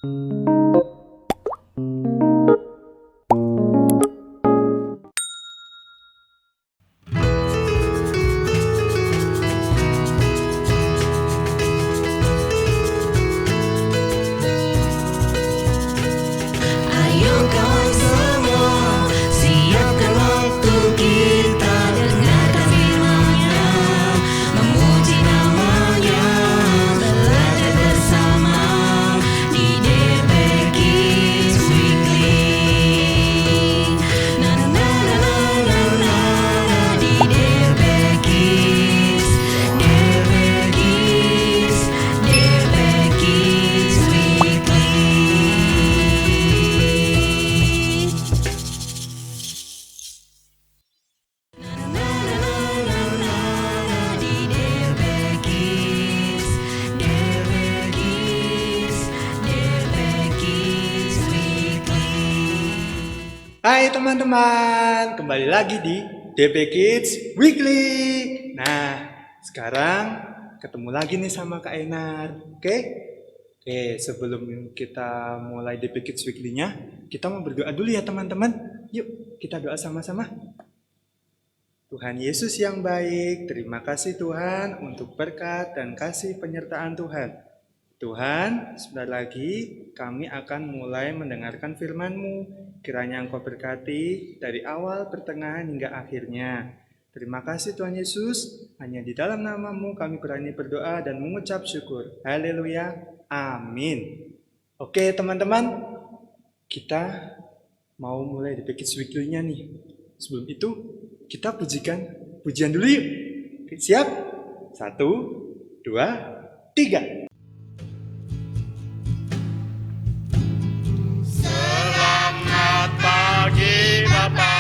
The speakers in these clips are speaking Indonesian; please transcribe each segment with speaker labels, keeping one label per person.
Speaker 1: Ayo kawan semua, siapkan waktu kita dengarkan firman-Nya, memuji nama-Nya, belajar bersama di DP Kids Weekly. Na na na na na na na di DP Kids, DP Kids, DP Kids Weekly.
Speaker 2: Hai teman-teman, kembali lagi di DP Kids Weekly. Nah, sekarang ketemu lagi nih sama Kak Enar. Oke, sebelum kita mulai DP Kids Weekly-nya, kita mau berdoa dulu ya teman-teman. Yuk, kita doa sama-sama. Tuhan Yesus yang baik, terima kasih Tuhan untuk berkat dan kasih penyertaan Tuhan. Tuhan, sebentar lagi kami akan mulai mendengarkan firman-Mu. Kiranya Engkau berkati dari awal, pertengahan hingga akhirnya. Terima kasih Tuhan Yesus, hanya di dalam nama-Mu kami berani berdoa dan mengucap syukur. Haleluya, amin. Oke teman-teman, kita mau mulai di Kids Weekly-nya nih. Sebelum itu, kita pujikan pujian dulu yuk. Siap? 1, 2, 3.
Speaker 3: Selamat pagi Bapa,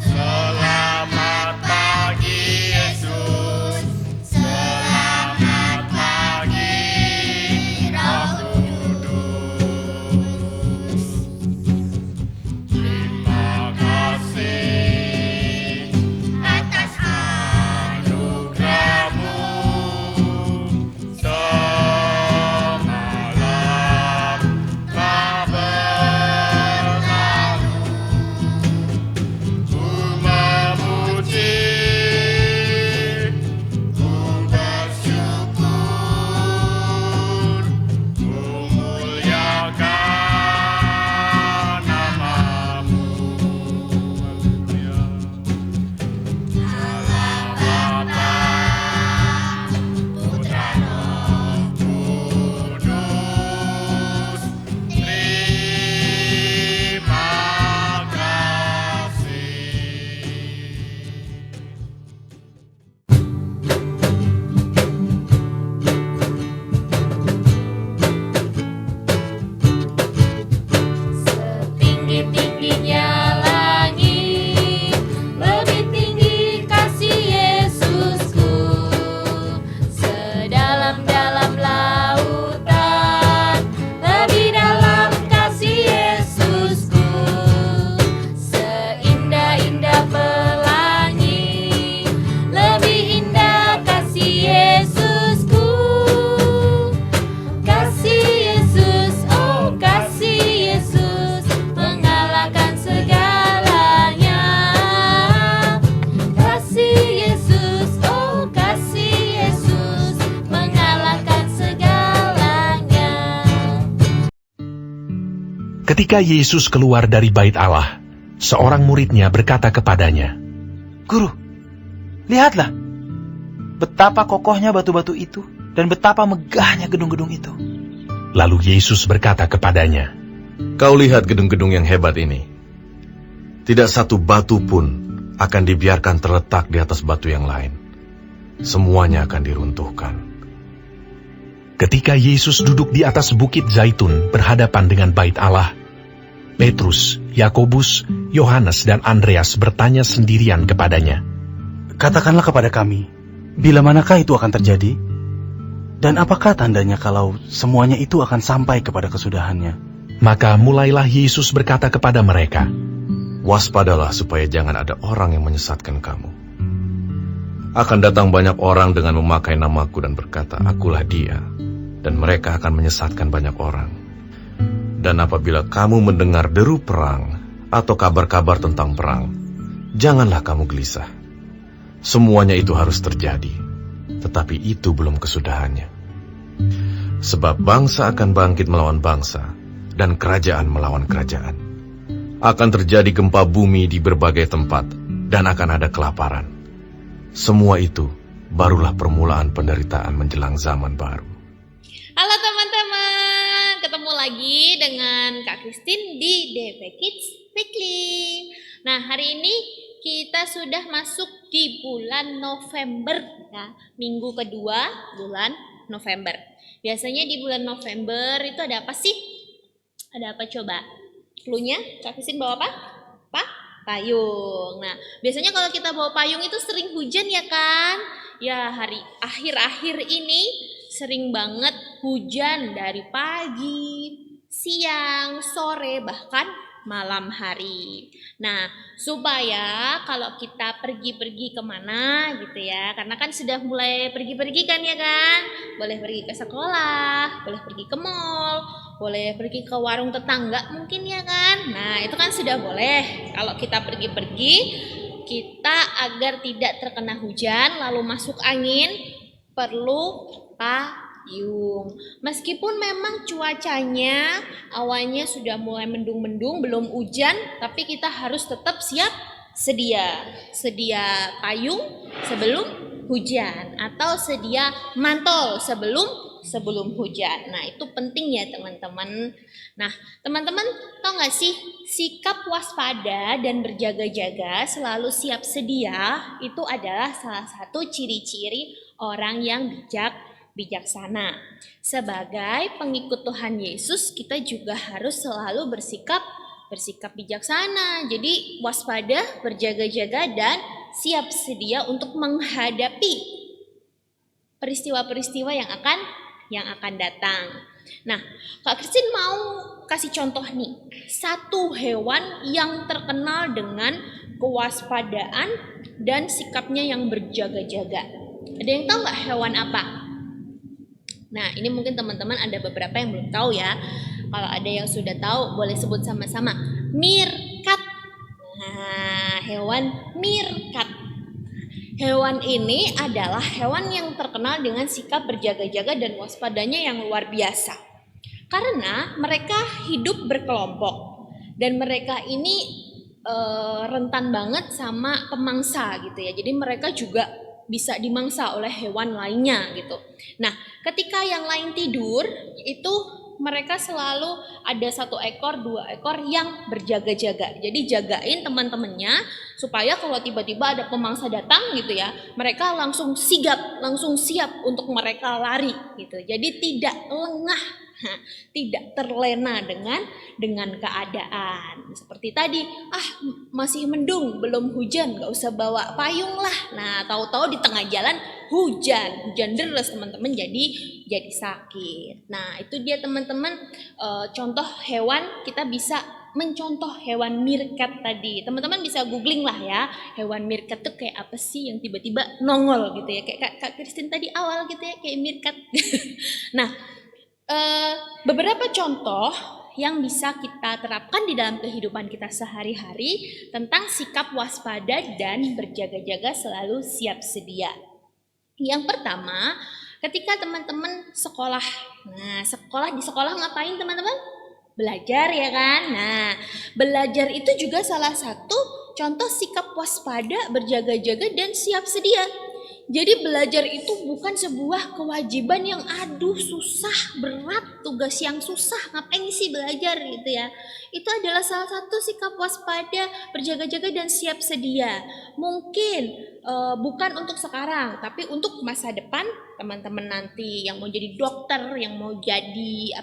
Speaker 3: selamat pagi Yesus, selamat pagi Roh Kudus. Terima kasih atas anugerah-Mu. Semalam telah berlalu, ku memuji, ku bersyukur, ku muliakan nama-Mu. Allah Bapa, Putra Roh Kudus, terima kasih.
Speaker 1: Setinggi-tingginya langit, lebih tinggi kasih Yesusku. Sedalam-dalam lautan, lebih dalam kasih Yesusku. Seindah-indah pelangi, lebih indah kasih Yesusku. Kasih Yesus, oh kasih Yesus, mengalahkan segalanya. Kasih Yesus, oh kasih Yesus, mengalahkan segalanya.
Speaker 4: Ketika Yesus keluar dari bait Allah, seorang muridnya berkata kepadanya,
Speaker 5: Guru, lihatlah betapa kokohnya batu-batu itu dan betapa megahnya gedung-gedung itu.
Speaker 4: lalu Yesus berkata kepadanya,
Speaker 6: Kau lihat gedung-gedung yang hebat ini. Tidak satu batu pun akan dibiarkan terletak di atas batu yang lain. Semuanya akan diruntuhkan.
Speaker 4: Ketika Yesus duduk di atas bukit Zaitun berhadapan dengan bait Allah, Petrus, Yakobus, Yohanes, dan Andreas bertanya sendirian kepadanya,
Speaker 5: Katakanlah kepada kami, bila manakah itu akan terjadi? Dan apakah tandanya kalau semuanya itu akan sampai kepada kesudahannya?
Speaker 4: Maka mulailah Yesus berkata kepada mereka,
Speaker 6: Waspadalah supaya jangan ada orang yang menyesatkan kamu. Akan datang banyak orang dengan memakai namaku dan berkata, Akulah dia. Dan mereka akan menyesatkan banyak orang. Dan apabila kamu mendengar deru perang atau kabar-kabar tentang perang, janganlah kamu gelisah. Semuanya itu harus terjadi, tetapi itu belum kesudahannya. Sebab bangsa akan bangkit melawan bangsa, dan kerajaan melawan kerajaan. Akan terjadi gempa bumi di berbagai tempat, dan akan ada kelaparan. Semua itu barulah permulaan penderitaan menjelang zaman baru.
Speaker 1: Halo teman-teman, ketemu lagi dengan Kak Christine di DP Kids Weekly. Nah, hari ini kita sudah masuk di bulan November ya, minggu kedua bulan November. Biasanya di bulan November itu ada apa sih? Ada apa coba? Cluenya Kak Christine bawa apa? Payung. Nah, biasanya kalau kita bawa payung itu sering hujan ya kan? Ya, hari akhir-akhir ini sering banget hujan dari pagi, siang, sore, bahkan malam hari. Nah, supaya kalau kita pergi-pergi kemana gitu ya, karena kan sudah mulai pergi-pergi kan ya kan, boleh pergi ke sekolah, boleh pergi ke mall, boleh pergi ke warung tetangga mungkin ya kan. Nah, itu kan sudah boleh. Kalau kita pergi-pergi, kita agar tidak terkena hujan lalu masuk angin, perlu payung. Meskipun memang cuacanya awalnya sudah mulai mendung-mendung, belum hujan, tapi kita harus tetap siap sedia payung sebelum hujan atau sedia mantel sebelum hujan. Nah, itu penting ya teman-teman. Nah, teman-teman tahu nggak sih, sikap waspada dan berjaga-jaga selalu siap sedia itu adalah salah satu ciri-ciri orang yang bijaksana. Sebagai pengikut Tuhan Yesus, kita juga harus selalu bersikap bijaksana. Jadi waspada, berjaga-jaga dan siap sedia untuk menghadapi peristiwa-peristiwa yang akan datang. Nah, Kak Christine mau kasih contoh nih, satu hewan yang terkenal dengan kewaspadaan dan sikapnya yang berjaga-jaga. Ada yang tahu nggak hewan apa? Nah, ini mungkin teman-teman ada beberapa yang belum tahu ya. Kalau ada yang sudah tahu, boleh sebut sama-sama. Meerkat. Nah, hewan meerkat. Hewan ini adalah hewan yang terkenal dengan sikap berjaga-jaga dan waspadanya yang luar biasa. Karena mereka hidup berkelompok dan mereka ini rentan banget sama pemangsa gitu ya. Jadi mereka juga bisa dimangsa oleh hewan lainnya gitu. Nah, ketika yang lain tidur, itu mereka selalu ada 1 ekor, 2 ekor yang berjaga-jaga. Jadi jagain teman-temannya supaya kalau tiba-tiba ada pemangsa datang gitu ya, mereka langsung sigap, langsung siap untuk mereka lari gitu. Jadi tidak lengah, tidak terlena dengan keadaan. Seperti tadi, masih mendung, belum hujan, gak usah bawa payung lah. Nah, tahu-tahu di tengah jalan hujan deras teman-teman, jadi sakit. Nah, itu dia teman-teman contoh hewan. Kita bisa mencontoh hewan meerkat tadi. Teman-teman bisa googling lah ya, hewan meerkat tuh kayak apa sih yang tiba-tiba nongol gitu ya, kayak Kak Christine tadi awal gitu ya, kayak meerkat. Nah, beberapa contoh yang bisa kita terapkan di dalam kehidupan kita sehari-hari tentang sikap waspada dan berjaga-jaga selalu siap sedia. Yang pertama, ketika teman-teman sekolah. Nah, di sekolah ngapain teman-teman? Belajar ya kan? Nah, belajar itu juga salah satu contoh sikap waspada, berjaga-jaga dan siap sedia. Jadi belajar itu bukan sebuah kewajiban yang susah, berat, tugas yang susah, ngapain sih belajar gitu ya. Itu adalah salah satu sikap waspada, berjaga-jaga dan siap sedia. Mungkin bukan untuk sekarang, tapi untuk masa depan teman-teman nanti yang mau jadi dokter, yang mau jadi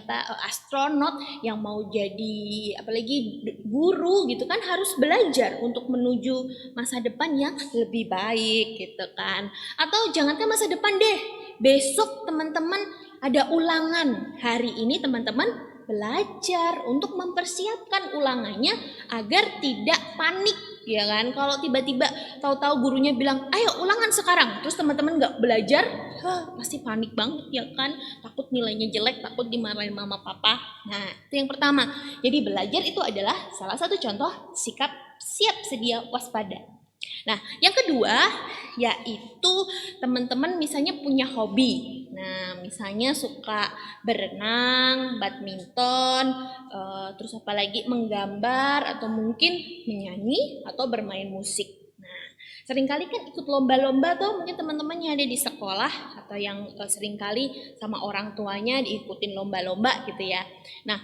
Speaker 1: astronot, yang mau jadi apalagi guru gitu kan, harus belajar untuk menuju masa depan yang lebih baik gitu kan. Atau jangankan masa depan deh, besok teman-teman ada ulangan. Hari ini teman-teman belajar untuk mempersiapkan ulangannya agar tidak panik ya kan? Kalau tiba-tiba tahu-tahu gurunya bilang, ayo ulangan sekarang, terus teman-teman nggak belajar, pasti panik banget ya kan? Takut nilainya jelek, takut dimarahin mama papa. Nah, itu yang pertama. Jadi belajar itu adalah salah satu contoh sikap siap sedia waspada. Nah, yang kedua yaitu teman-teman misalnya punya hobi. Nah, misalnya suka berenang, badminton, terus apalagi menggambar atau mungkin menyanyi atau bermain musik. Nah, seringkali kan ikut lomba-lomba tuh mungkin teman-teman yang ada di sekolah atau yang seringkali sama orang tuanya diikutin lomba-lomba gitu ya. Nah,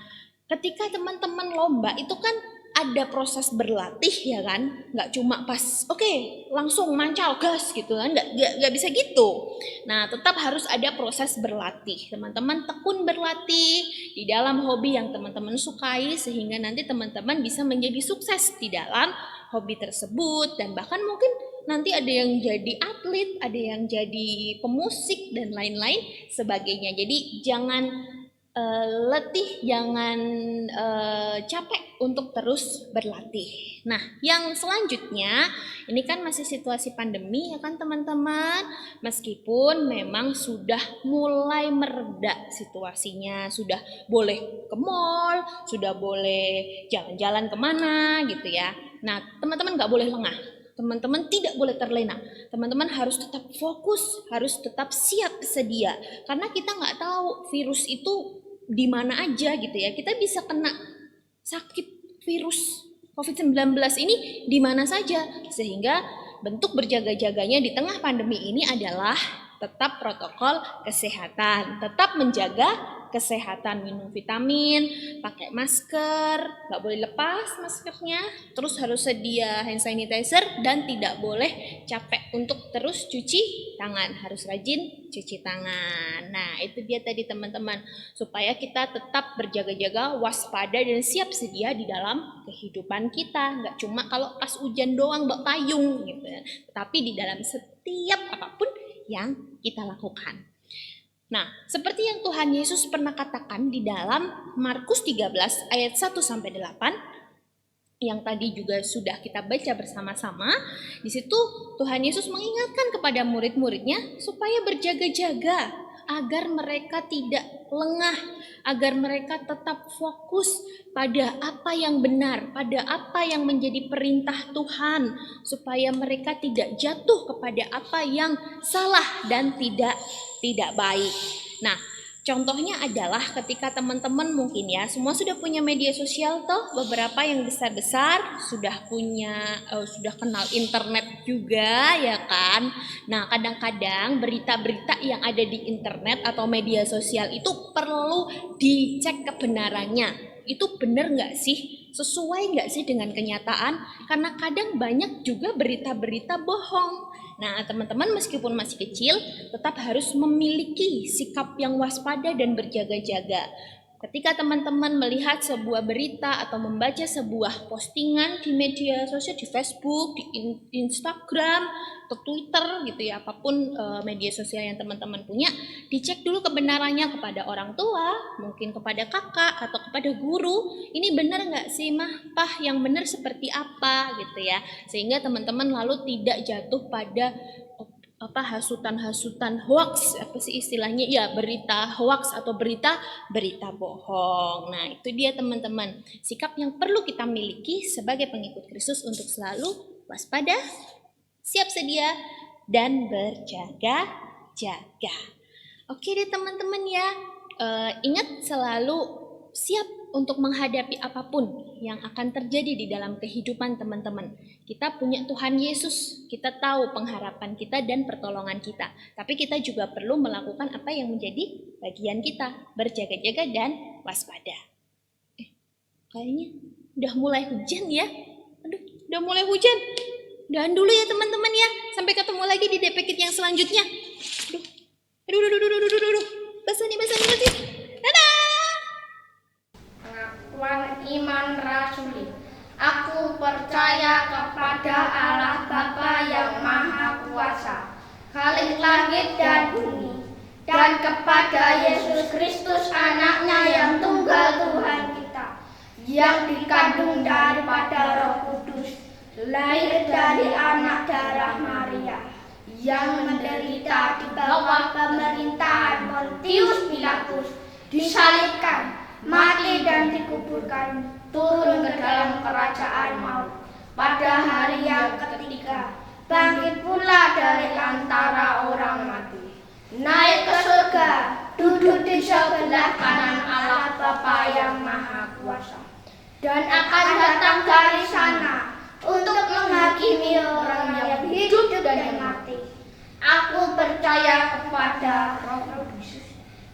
Speaker 1: ketika teman-teman lomba itu kan ada proses berlatih ya kan, nggak cuma pas oke, langsung mancal gas gitu kan, nggak bisa gitu. Nah, tetap harus ada proses berlatih. Teman-teman tekun berlatih di dalam hobi yang teman-teman sukai sehingga nanti teman-teman bisa menjadi sukses di dalam hobi tersebut, dan bahkan mungkin nanti ada yang jadi atlet, ada yang jadi pemusik dan lain-lain sebagainya. Jadi jangan letih, jangan capek untuk terus berlatih. Nah, yang selanjutnya ini kan masih situasi pandemi ya kan teman-teman. Meskipun memang sudah mulai mereda situasinya, sudah boleh ke mall, sudah boleh jalan-jalan kemana gitu ya. Nah, teman-teman nggak boleh lengah. Teman-teman tidak boleh terlena. Teman-teman harus tetap fokus, harus tetap siap sedia. Karena kita nggak tahu virus itu di mana aja gitu ya. Kita bisa kena sakit virus COVID-19 ini di mana saja. Sehingga bentuk berjaga-jaganya di tengah pandemi ini adalah tetap protokol kesehatan, tetap menjaga kesehatan, minum vitamin, pakai masker, nggak boleh lepas maskernya, terus harus sedia hand sanitizer dan tidak boleh capek untuk terus cuci tangan, harus rajin cuci tangan. Nah, itu dia tadi teman-teman, supaya kita tetap berjaga-jaga, waspada dan siap sedia di dalam kehidupan kita, nggak cuma kalau pas hujan doang bawa payung gitu, tapi di dalam setiap apapun yang kita lakukan. Nah, seperti yang Tuhan Yesus pernah katakan di dalam Markus 13 ayat 1-8 yang tadi juga sudah kita baca bersama-sama. Di situ Tuhan Yesus mengingatkan kepada murid-muridnya supaya berjaga-jaga agar mereka tidak lengah, agar mereka tetap fokus pada apa yang benar, pada apa yang menjadi perintah Tuhan, supaya mereka tidak jatuh kepada apa yang salah dan tidak baik. Nah, contohnya adalah ketika teman-teman mungkin ya semua sudah punya media sosial toh, beberapa yang besar-besar sudah punya sudah kenal internet juga ya kan. Nah, kadang-kadang berita-berita yang ada di internet atau media sosial itu perlu dicek kebenarannya. Itu benar nggak sih? Sesuai nggak sih dengan kenyataan? Karena kadang banyak juga berita-berita bohong. Nah, teman-teman meskipun masih kecil, tetap harus memiliki sikap yang waspada dan berjaga-jaga. Ketika teman-teman melihat sebuah berita atau membaca sebuah postingan di media sosial, di Facebook, di Instagram, atau Twitter gitu ya, apapun media sosial yang teman-teman punya, dicek dulu kebenarannya kepada orang tua, mungkin kepada kakak atau kepada guru. Ini benar nggak sih mah, pah, yang benar seperti apa gitu ya, sehingga teman-teman lalu tidak jatuh pada hasutan hoax, apa sih istilahnya ya, berita hoax atau berita bohong. Nah, itu dia teman-teman, sikap yang perlu kita miliki sebagai pengikut Kristus untuk selalu waspada, siap sedia dan berjaga-jaga. Oke deh teman-teman ya, ingat selalu siap untuk menghadapi apapun yang akan terjadi di dalam kehidupan teman-teman. Kita punya Tuhan Yesus, kita tahu pengharapan kita dan pertolongan kita. Tapi kita juga perlu melakukan apa yang menjadi bagian kita, berjaga-jaga dan waspada. Kayaknya udah mulai hujan ya. Udah mulai hujan. Udahan dulu ya teman-teman ya. Sampai ketemu lagi di DP Kids yang selanjutnya. Aduh. Basah nih. Dadah.
Speaker 7: Pengakuan iman rasuli. Aku percaya kepada Allah Bapa yang Maha Kuasa, Khalik langit dan bumi, dan kepada Yesus Kristus anaknya yang tunggal Tuhan kita, yang dikandung daripada Roh Kudus, lahir dari anak darah Maria, yang menderita di bawah pemerintahan Pontius Pilatus, disalibkan, mati dan dikuburkan, turun ke dalam kerajaan maut. Pada hari yang ketiga, bangkit pula dari antara orang mati, naik ke surga, duduk di sebelah kanan Allah Bapa yang Maha Kuasa, dan akan datang dari sana untuk menghakimi orang yang hidup dan yang mati. Aku percaya kepada Roh Kudus,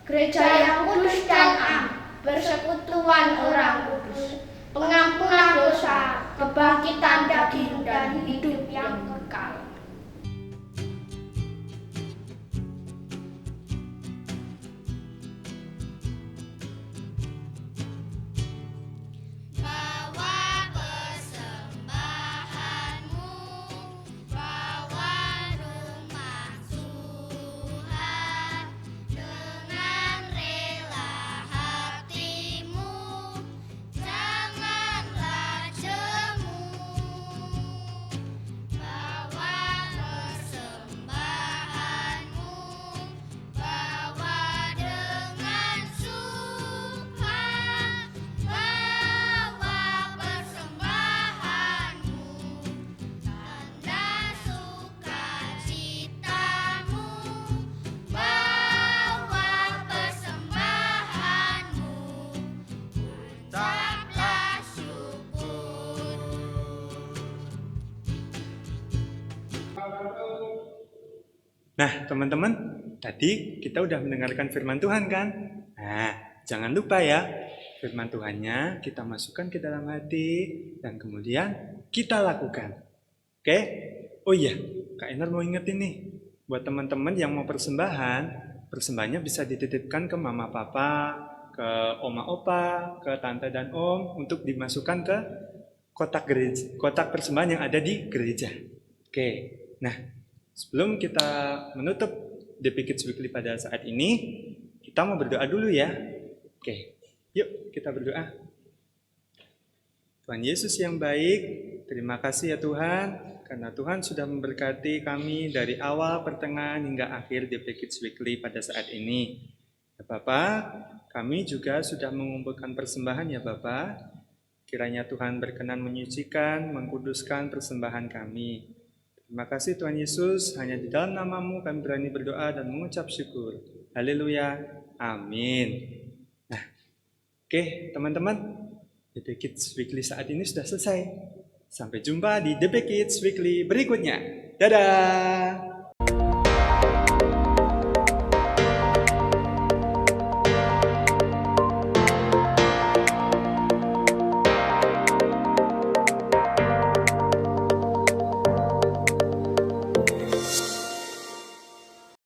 Speaker 7: gereja yang kudus dan am, persekutuan orang kudus, pengampunan dosa, kebangkitan daging dan hidup yang kekal.
Speaker 8: Bawa persembahanmu, bawa rumah Tuhan dengan rela hatimu, janganlah jemu. Bawa persembahanmu, bawa dengan suka, bawa persembahanmu, tanda sukacitamu, bawa persembahanmu, ucaplah syukur.
Speaker 2: Nah, teman-teman, tadi kita udah mendengarkan firman Tuhan kan? Nah, jangan lupa ya, firman Tuhannya kita masukkan ke dalam hati dan kemudian kita lakukan. Oke? Oh iya, Kak Enar mau ingetin nih, buat teman-teman yang mau persembahannya bisa dititipkan ke mama papa, ke oma opa, ke tante dan om untuk dimasukkan ke kotak gereja, kotak persembahan yang ada di gereja. Oke, nah sebelum kita menutup DP Kids Weekly pada saat ini, kita mau berdoa dulu ya. Oke, yuk kita berdoa. Tuhan Yesus yang baik, terima kasih ya Tuhan, karena Tuhan sudah memberkati kami dari awal, pertengahan, hingga akhir DP Kids Weekly pada saat ini. Ya Bapak, kami juga sudah mengumpulkan persembahan ya Bapak. Kiranya Tuhan berkenan menyucikan, mengkuduskan persembahan kami. Terima kasih Tuhan Yesus, hanya di dalam nama-Mu kami berani berdoa dan mengucap syukur. Haleluya, amin. Nah, oke teman-teman, DP Kids Weekly saat ini sudah selesai. Sampai jumpa di DP Kids Weekly berikutnya. Dadah!